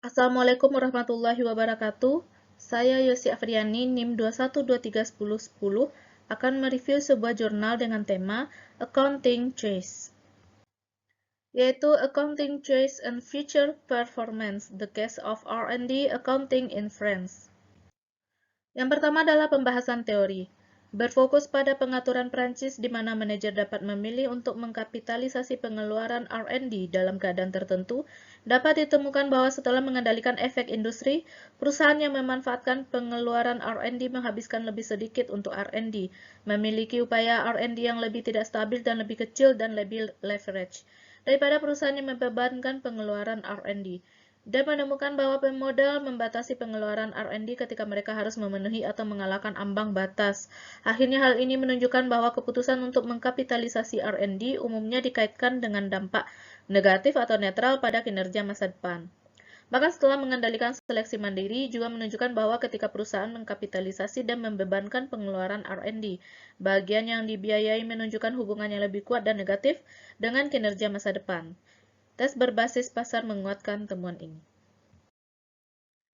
Assalamualaikum warahmatullahi wabarakatuh. Saya Yosi Afriani, NIM 21231010, akan mereview sebuah jurnal dengan tema Accounting Choice, yaitu Accounting Choice and Future Performance, The Case of R&D Accounting in France. Yang pertama adalah pembahasan teori. Berfokus pada pengaturan Prancis di mana manajer dapat memilih untuk mengkapitalisasi pengeluaran R&D dalam keadaan tertentu, dapat ditemukan bahwa setelah mengendalikan efek industri, perusahaan yang memanfaatkan pengeluaran R&D menghabiskan lebih sedikit untuk R&D, memiliki upaya R&D yang lebih tidak stabil dan lebih kecil dan lebih leverage, daripada perusahaan yang membebankan pengeluaran R&D. Dan menemukan bahwa pemodal membatasi pengeluaran R&D ketika mereka harus memenuhi atau mengalahkan ambang batas. Akhirnya hal ini menunjukkan bahwa keputusan untuk mengkapitalisasi R&D umumnya dikaitkan dengan dampak negatif atau netral pada kinerja masa depan. Bahkan setelah mengendalikan seleksi mandiri juga menunjukkan bahwa ketika perusahaan mengkapitalisasi dan membebankan pengeluaran R&D, bagian yang dibiayai menunjukkan hubungan yang lebih kuat dan negatif dengan kinerja masa depan. Tes berbasis pasar menguatkan temuan ini.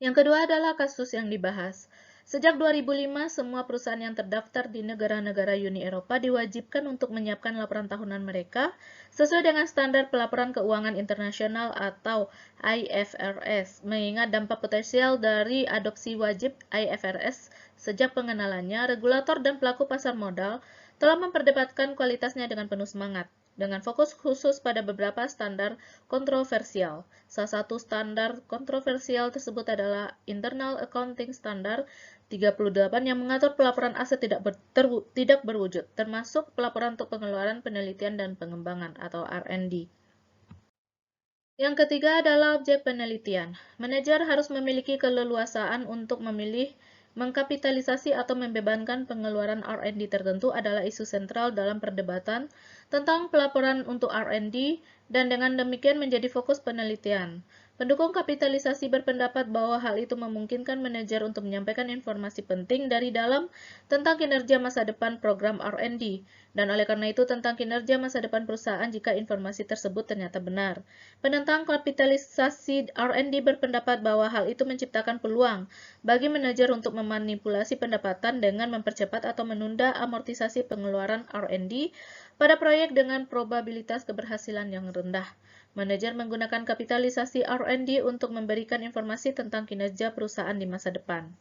Yang kedua adalah kasus yang dibahas. Sejak 2005, semua perusahaan yang terdaftar di negara-negara Uni Eropa diwajibkan untuk menyiapkan laporan tahunan mereka sesuai dengan standar pelaporan keuangan internasional atau IFRS, mengingat dampak potensial dari adopsi wajib IFRS sejak pengenalannya, regulator dan pelaku pasar modal telah memperdebatkan kualitasnya dengan penuh semangat, dengan fokus khusus pada beberapa standar kontroversial. Salah satu standar kontroversial tersebut adalah Internal Accounting Standard 38 yang mengatur pelaporan aset tidak berwujud, termasuk pelaporan untuk pengeluaran penelitian dan pengembangan atau R&D. Yang ketiga adalah objek penelitian. Manajer harus memiliki keleluasaan untuk memilih mengkapitalisasi atau membebankan pengeluaran R&D tertentu adalah isu sentral dalam perdebatan tentang pelaporan untuk R&D dan dengan demikian menjadi fokus penelitian. Pendukung kapitalisasi berpendapat bahwa hal itu memungkinkan manajer untuk menyampaikan informasi penting dari dalam tentang kinerja masa depan program R&D, dan oleh karena itu tentang kinerja masa depan perusahaan jika informasi tersebut ternyata benar. Penentang kapitalisasi R&D berpendapat bahwa hal itu menciptakan peluang bagi manajer untuk memanipulasi pendapatan dengan mempercepat atau menunda amortisasi pengeluaran R&D pada proyek dengan probabilitas keberhasilan yang rendah. Manajer menggunakan kapitalisasi R&D untuk memberikan informasi tentang kinerja perusahaan di masa depan.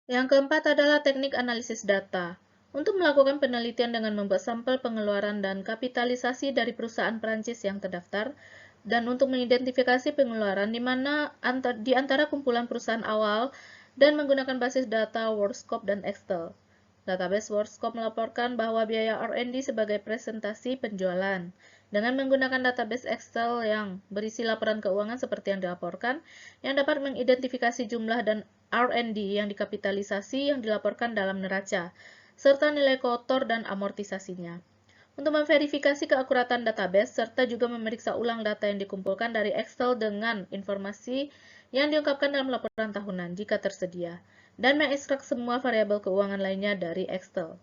Yang keempat adalah teknik analisis data. Untuk melakukan penelitian dengan membuat sampel pengeluaran dan kapitalisasi dari perusahaan Prancis yang terdaftar, dan untuk mengidentifikasi pengeluaran di antara kumpulan perusahaan awal dan menggunakan basis data WorldScope dan Excel. Database WorldScope melaporkan bahwa biaya R&D sebagai presentasi penjualan. Dengan menggunakan database Excel yang berisi laporan keuangan seperti yang dilaporkan, yang dapat mengidentifikasi jumlah dan R&D yang dikapitalisasi yang dilaporkan dalam neraca, serta nilai kotor dan amortisasinya. Untuk memverifikasi keakuratan database, serta juga memeriksa ulang data yang dikumpulkan dari Excel dengan informasi yang diungkapkan dalam laporan tahunan jika tersedia, dan mengekstrak semua variabel keuangan lainnya dari Excel.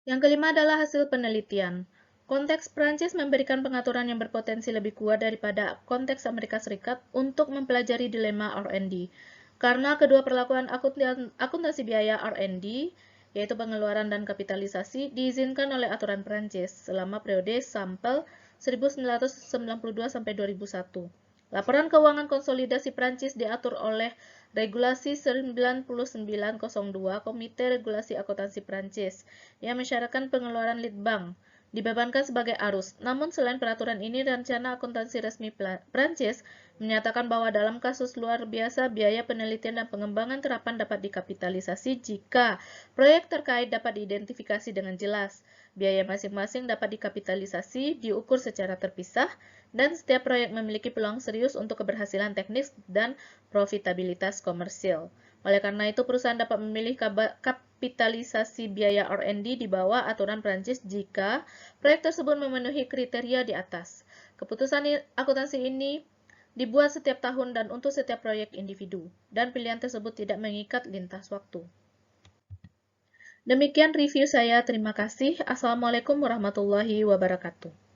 Yang kelima adalah hasil penelitian. Konteks Prancis memberikan pengaturan yang berpotensi lebih kuat daripada konteks Amerika Serikat untuk mempelajari dilema R&D, karena kedua perlakuan akuntansi biaya R&D, yaitu pengeluaran dan kapitalisasi, diizinkan oleh aturan Prancis selama periode sampel 1992-2001. Laporan keuangan konsolidasi Prancis diatur oleh Regulasi 9902 Komite Regulasi Akuntansi Prancis yang mensyaratkan pengeluaran litbang dibebankan sebagai arus. Namun selain peraturan ini, rencana akuntansi resmi Prancis menyatakan bahwa dalam kasus luar biasa, biaya penelitian dan pengembangan terapan dapat dikapitalisasi jika proyek terkait dapat diidentifikasi dengan jelas. Biaya masing-masing dapat dikapitalisasi, diukur secara terpisah, dan setiap proyek memiliki peluang serius untuk keberhasilan teknis dan profitabilitas komersil. Oleh karena itu, perusahaan dapat memilih kapitalisasi biaya R&D di bawah aturan Prancis jika proyek tersebut memenuhi kriteria di atas. Keputusan akuntansi ini dibuat setiap tahun dan untuk setiap proyek individu, dan pilihan tersebut tidak mengikat lintas waktu. Demikian review saya, terima kasih. Assalamualaikum warahmatullahi wabarakatuh.